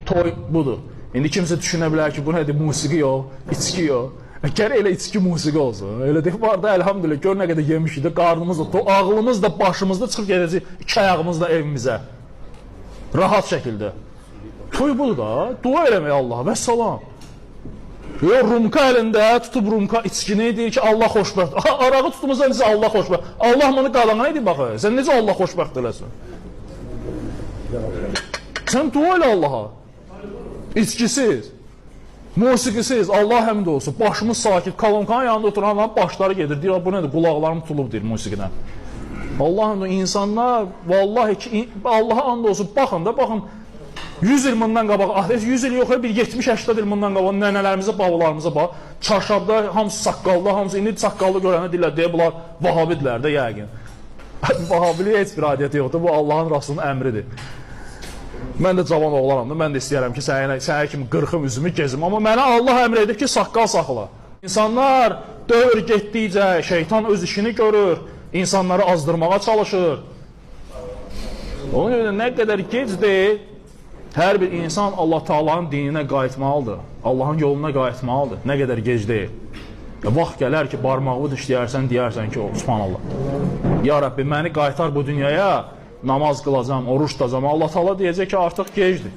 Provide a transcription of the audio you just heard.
Toy budur. İndi kimsə düşünə bilər ki, bu nədir? Musiqi yox, içki yox. Gərək elə içki musiqi olsun. Elə deyib, var da, əlhamdülillah, gör nə qədər yemişik də, qarnımız da, ağlımız da, başımızda çıxıb gedəcək, iki ayağımızla evimizə. Rahat şəkildə. Toy budur da, dua eləmək Allah və salam. Rumka əlində tutub rumka içkini deyir ki, Allah xoşbəxt. Arağı tutmuşsan necə Allah xoşbəxt. Allah bunu qalana edib baxı. Sən necə Allah xoşbəxt eləsin? Sən dua elə Allaha. İçkisiz, musiqisiz, Allah həmd olsun. Başımız sakit, kolonkanın yanında oturanların başları gedir. Deyir, bu nədir? Qulaqlarım tutulub deyir musiqidən. Allah həmd olsun. İnsanlar, vallahi ki, Allaha and olsun. Baxın da, baxın. 100 il bundan qabaq, 100 il yox, bir 70-80 il bundan qabaq nənələrimizə, babalarımıza bax. Çarşabda hamısı saqqallı, hamısı indi saqqallı görənə deyirlər, deyə bunlar vahabidirlər də yəqin. Vahabiliyə heç bir adiyyəti yoxdur, bu Allahın Rasulunun əmridir. Mən də cavan oğlanam da, mən də istəyərəm ki, sənə kimi qırxım üzümü gezim. Amma mənə Allah əmr edib ki, saqqal saxla. İnsanlar dövr getdikcə şeytan öz işini görür, insanları azdırmağa çalışır. Onun görə nə qədər gec deyil, hər bir insan Allah Taala'nın dininə qayıtmalıdır. Allahın yoluna qayıtmalıdır. Nə qədər gec deyil. Vaxt gələr ki, barmağı dişləyərsən, deyərsən ki, subhanallah. Ya Rabbi, məni qaytar bu dünyaya, namaz qılacam, oruç tutacam. Allah Taala deyəcək ki, artıq gecdir.